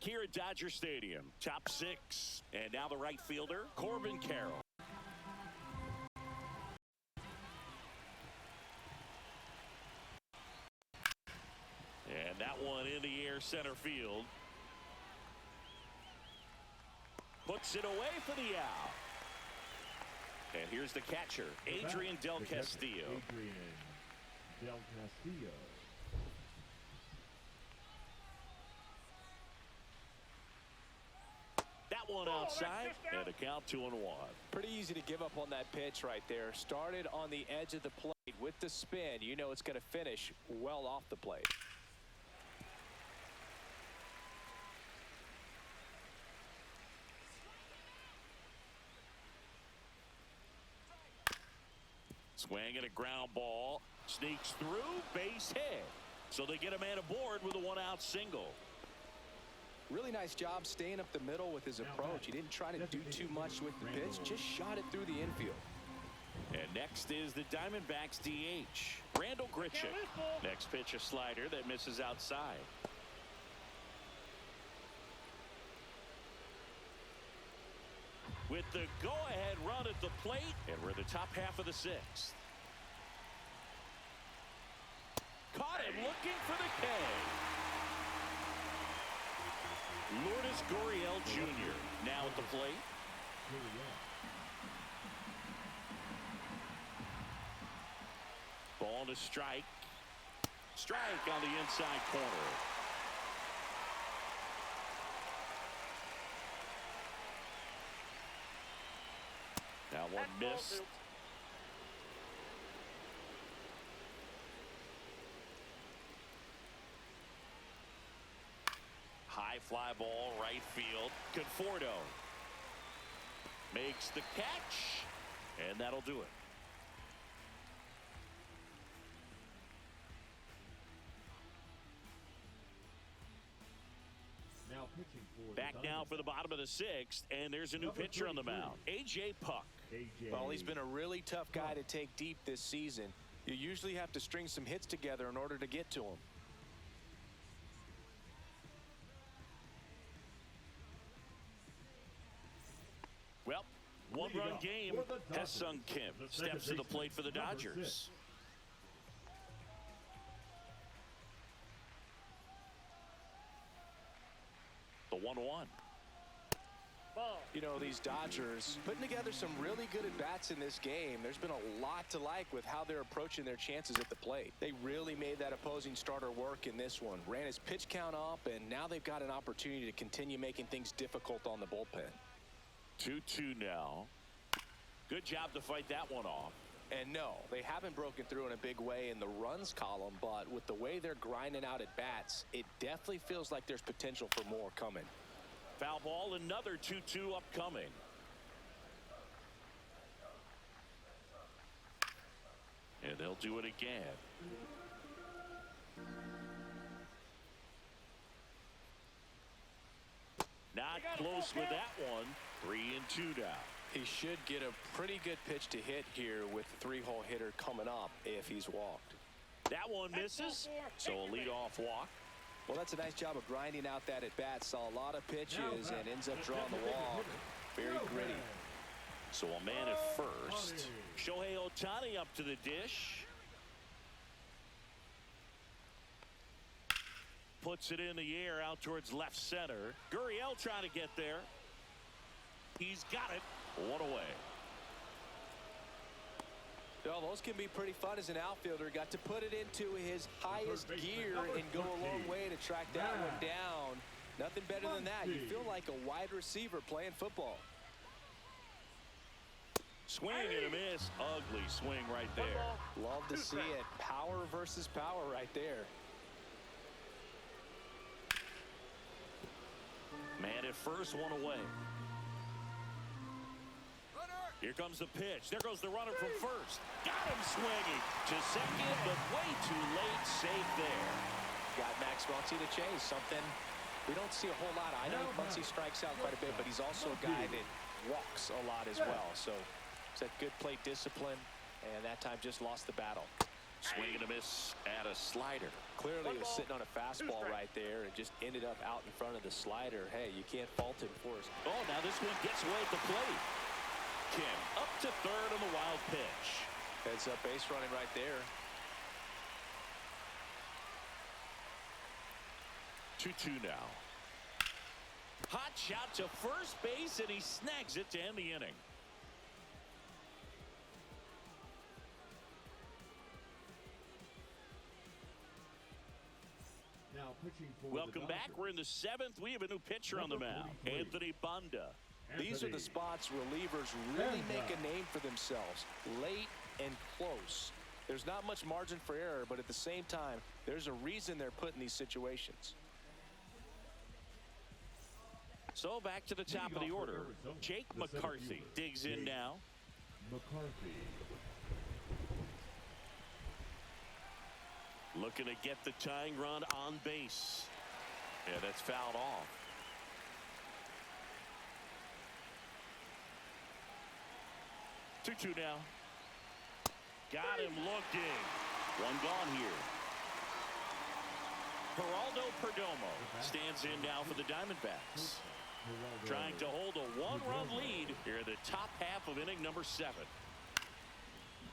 here at Dodger Stadium. Top 6. And now the right fielder, Corbin Carroll. And that one in the air center field. Puts it away for the out. And here's the catcher, Adrian Del Castillo. Adrian Del Castillo. That one outside, and a count 2-1. Pretty easy to give up on that pitch right there. Started on the edge of the plate with the spin. You know it's going to finish well off the plate. Swing and a ground ball. Sneaks through, base hit. So they get a man aboard with a one-out single. Really nice job staying up the middle with his approach. He didn't try to do too much with the pitch, just shot it through the infield. And next is the Diamondbacks DH, Randall Grichuk. Next pitch, a slider that misses outside. With the go-ahead run at the plate, and we're in the top half of the 6th. Caught him looking for the K. Lourdes Gurriel Jr. now at the plate. Ball to strike. Strike on the inside corner. That one missed. High fly ball, right field. Conforto makes the catch, and that'll do it. Now pitching for back now for the bottom of the 6th, and there's a new pitcher on the mound, A.J. Puck. Well, he's been a really tough guy to take deep this season. You usually have to string some hits together in order to get to him. Well, one-run game. Ha-Seong Kim steps to the plate for the Dodgers. The 1-1. You know, these Dodgers putting together some really good at-bats in this game. There's been a lot to like with how they're approaching their chances at the plate. They really made that opposing starter work in this one. Ran his pitch count up, and now they've got an opportunity to continue making things difficult on the bullpen. 2-2 now. Good job to fight that one off. And no, they haven't broken through in a big way in the runs column, but with the way they're grinding out at bats, it definitely feels like there's potential for more coming. Foul ball, another 2-2 upcoming. And they'll do it again. Not close with that one. 3-2 now. He should get a pretty good pitch to hit here with the 3-hole hitter coming up if he's walked. That one misses, so a leadoff walk. Well, that's a nice job of grinding out that at bat. Saw a lot of pitches and ends up drawing the walk. Very gritty. So a man at first. Shohei Ohtani up to the dish. Puts it in the air out towards left center. Gurriel trying to get there. He's got it. One away. Well, those can be pretty fun as an outfielder. Got to put it into his highest gear and go a long way to track that one down. Nothing better than that. You feel like a wide receiver playing football. Swing and a miss. Ugly swing right there. Love to see it. Power versus power right there. Man at first, one away. Here comes the pitch. There goes the runner from first. Got him swinging to second, but way too late. Safe there. Got Max Muncy to chase. Something we don't see a whole lot. I know Muncy strikes out quite a bit, but he's also a guy that walks a lot as well. So it's that good plate discipline, and that time just lost the battle. Swing and a miss at a slider. Clearly, he was sitting on a fastball right there and just ended up out in front of the slider. Hey, you can't fault him for it. Oh, now this one gets away at the plate. Kim up to third on the wild pitch. Heads up base running right there. 2-2 now. Hot shot to first base, and he snags it to end the inning. Now pitching for Welcome the back. Dodgers. We're in the seventh. We have a new pitcher on the mound, Anthony Banda. These are the spots relievers really make a name for themselves. Late and close. There's not much margin for error, but at the same time, there's a reason they're put in these situations. So back to the top of the order. Jake McCarthy digs in now. McCarthy. Looking to get the tying run on base. Yeah, that's fouled off. Two now. Got him looking. One gone here. Geraldo Perdomo stands in now for the Diamondbacks. Trying to hold a one-run lead here in the top half of inning number 7.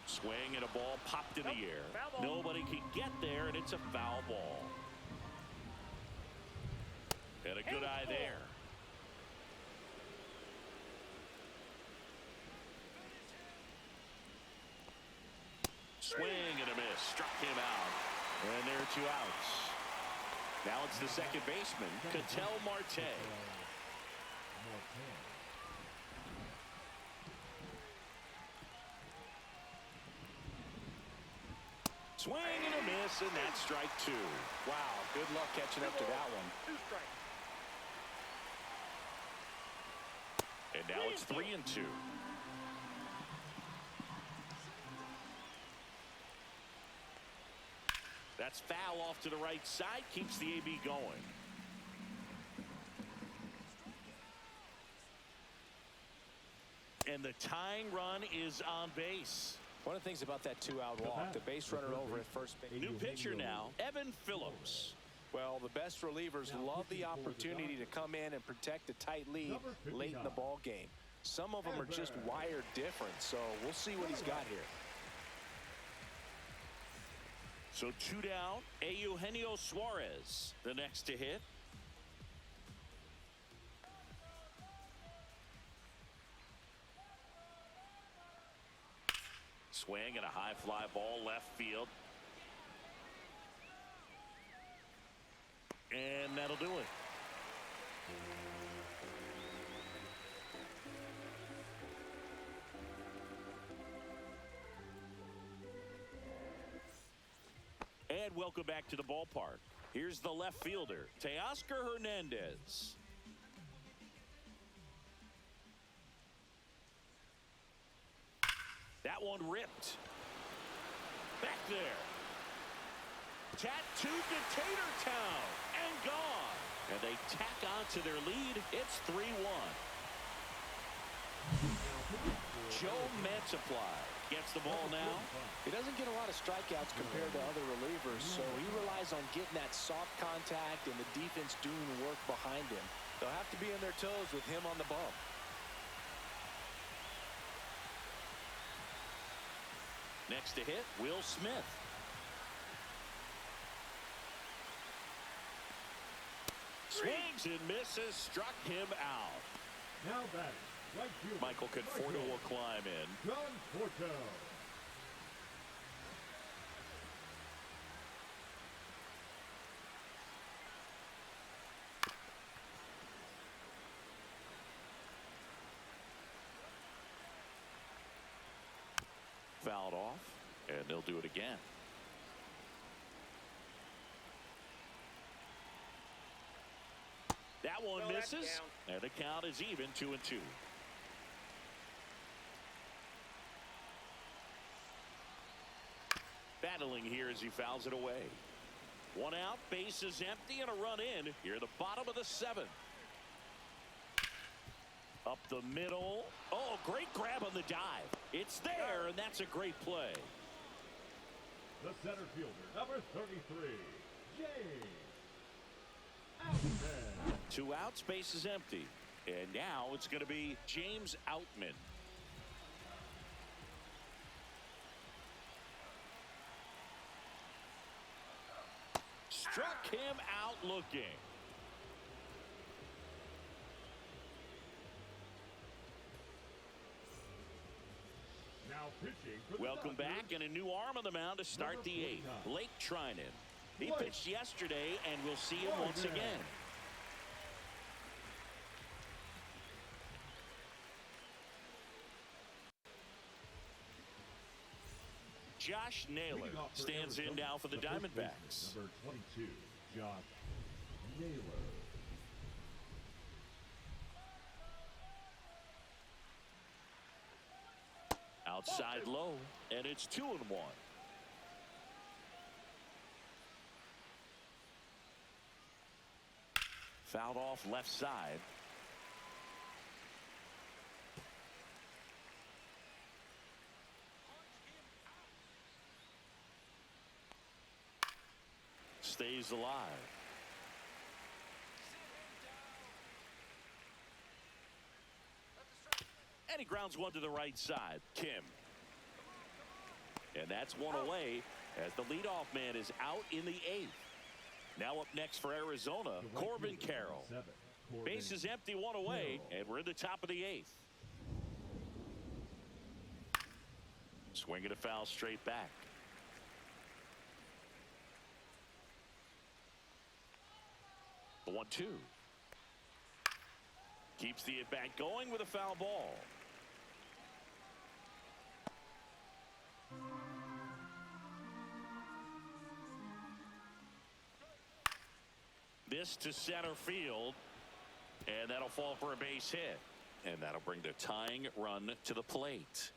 Swing and a ball popped in the air. Nobody can get there, and it's a foul ball. And a good eye there. Swing and a miss. Struck him out. And there are 2 outs. Now it's the second baseman, Ketel Marte. Swing and a miss, and that's strike 2. Wow, good luck catching up to that one. And now it's 3-2. That's foul off to the right side, keeps the AB going. And the tying run is on base. One of the things about that 2-out walk, the base runner over at first base. New pitcher now, Evan Phillips. Well, the best relievers love the opportunity to come in and protect a tight lead late in the ball game. Some of them are just wired different, so we'll see what he's got here. So 2 down, Eugenio Suarez, the next to hit. Swing and a high fly ball left field. And that'll do it. And welcome back to the ballpark. Here's the left fielder, Teoscar Hernandez. That one ripped. Back there. Tattooed to Tatertown and gone. And they tack on to their lead. It's 3-1. Joe Mantiply gets the ball now. He doesn't get a lot of strikeouts compared to other relievers, so he relies on getting that soft contact and the defense doing work behind him. They'll have to be on their toes with him on the bump. Next to hit, Will Smith. Swings and misses, struck him out. Now back, right fielder, Michael Conforto will climb in. Conforto. Fouled off, and they'll do it again. That one misses, and the count is even, 2-2. Battling here as he fouls it away. One out, base is empty, and a run in here at the bottom of the 7th. Up the middle. Oh, great grab on the dive. It's there, and that's a great play. The center fielder, number 33. James Outman. 2 outs, base is empty. And now it's going to be James Outman. Struck him out looking. Now pitching for the Welcome Dodgers, back, and a new arm on the mound to start the 8th. Blake Trinan. He pitched yesterday, and we'll see him once again. Josh Naylor leading off for stands in Arizona, now for the first baseman, Diamondbacks. Number 22, Josh Naylor. Outside low, and it's 2-1. Fouled off left side. Stays alive. And he grounds one to the right side. Kim. And that's one away as the leadoff man is out in the 8th. Now up next for Arizona, Corbin Carroll. Base is empty, one away, and we're in the top of the 8th. Swinging a foul straight back. The 1-2. Keeps the at-bat going with a foul ball. This to center field, and that'll fall for a base hit, and that'll bring the tying run to the plate.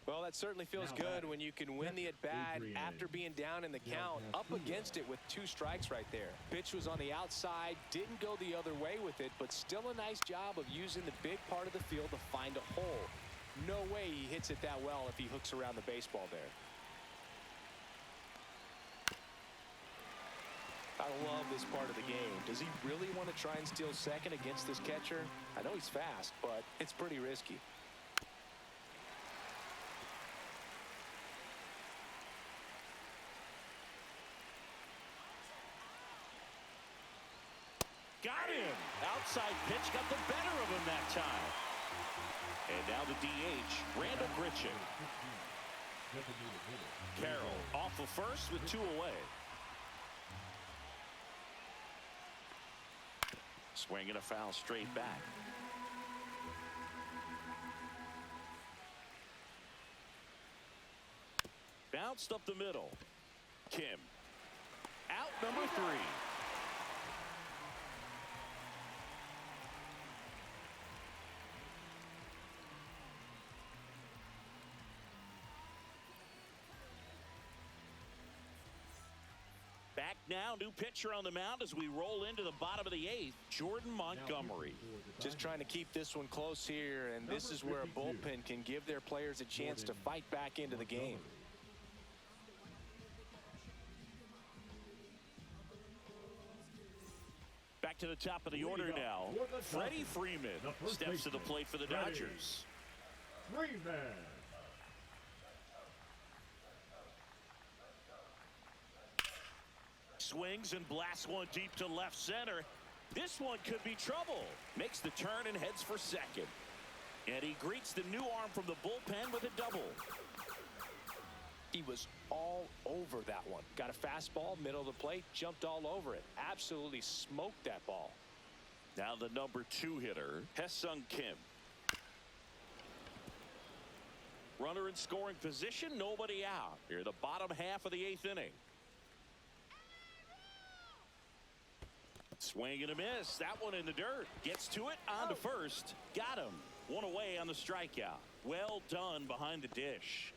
Well, that certainly feels good when you can win the at-bat after being down in the count, up against it with 2 strikes right there. Pitch was on the outside, didn't go the other way with it, but still a nice job of using the big part of the field to find a hole. No way he hits it that well if he hooks around the baseball there. I love this part of the game. Does he really want to try and steal second against this catcher? I know he's fast, but it's pretty risky. Got him. Outside pitch got the better of him that time. And now the DH, Randall Grichuk. Carroll off of first with 2 away. Swinging a foul straight back. Bounced up the middle. Kim. Out number 3. Back now, new pitcher on the mound as we roll into the bottom of the 8th, Jordan Montgomery. Just trying to keep this one close here, and this is where a bullpen can give their players a chance to fight back into the game. Back to the top of the order now. Freddie Freeman steps to the plate for the Dodgers. Freeman. Swings and blasts one deep to left center. This one could be trouble. Makes the turn and heads for second. And he greets the new arm from the bullpen with a double. He was all over that one. Got a fastball, middle of the plate, jumped all over it. Absolutely smoked that ball. Now the number 2 hitter, Hae-Sung Kim. Runner in scoring position, nobody out. Here, the bottom half of the 8th inning. Swing and a miss. That one in the dirt. Gets to it, on to first. Got him. One away on the strikeout. Well done behind the dish.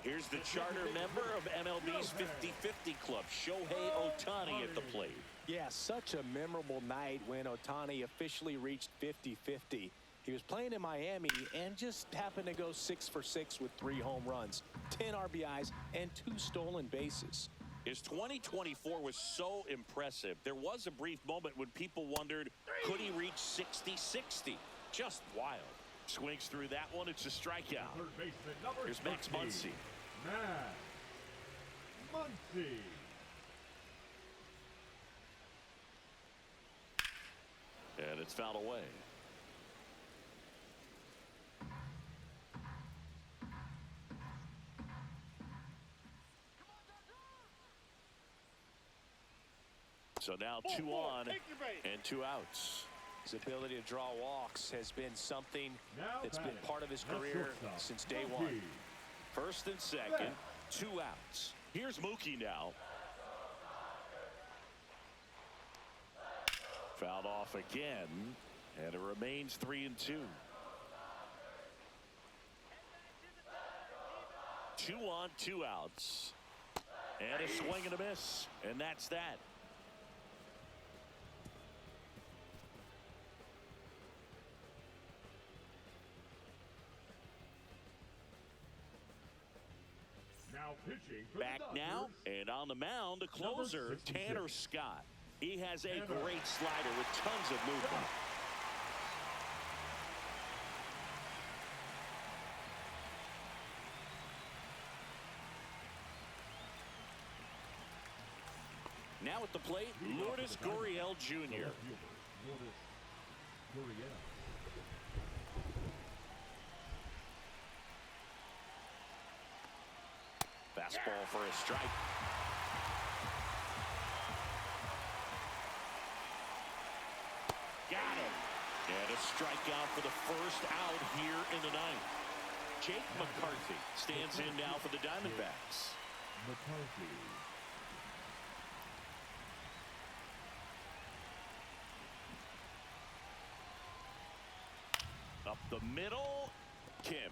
Here's the charter member of MLB's 50-50 club, Shohei Ohtani at the plate. Yeah, such a memorable night when Ohtani officially reached 50-50. He was playing in Miami and just happened to go 6 for 6 with 3 home runs, 10 RBIs, and 2 stolen bases. His 2024 was so impressive. There was a brief moment when people wondered, could he reach 60-60? Just wild. Swings through that one. It's a strikeout. Third baseman, number Here's Max 60, Muncy. Max Muncy. And it's fouled away. So now 2 on and 2 outs. His ability to draw walks has been something that's been part of his career since day one. First and second, 2 outs. Here's Mookie now. Fouled off again, and it remains 3-2. 2 on, 2 outs. And a swing and a miss, and that's that. Now pitching for Back the now, Dodgers, and on the mound, the closer, 66. Tanner Scott. He has a great slider with tons of movement. Now at the plate, Lourdes Gurriel Jr. Lourdes Gurriel. Fastball for a strike. Got him. And a strikeout for the first out here in the ninth. Jake McCarthy stands in now for the Diamondbacks. McCarthy. Up the middle, Kim.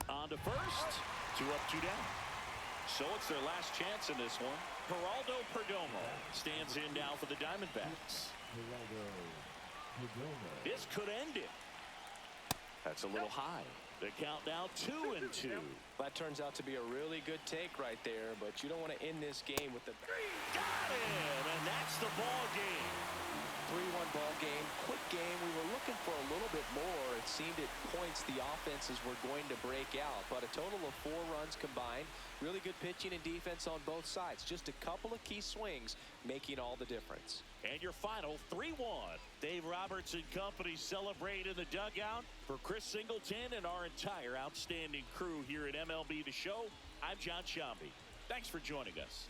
On to first. 2 up, 2 down. So it's their last chance in this one. Geraldo Perdomo stands in now for the Diamondbacks. Geraldo Perdomo. This could end it. That's a little high. The count now 2-2. That turns out to be a really good take right there, but you don't want to end this game with the... Got him, and that's the ball game. 3-1 ball game, quick game. We were looking for a little bit more. It seemed at points the offenses were going to break out, but a total of 4 runs combined. Really good pitching and defense on both sides. Just a couple of key swings making all the difference. And your final 3-1. Dave Roberts and company celebrate in the dugout. For Chris Singleton and our entire outstanding crew here at MLB The Show, I'm John Shambi. Thanks for joining us.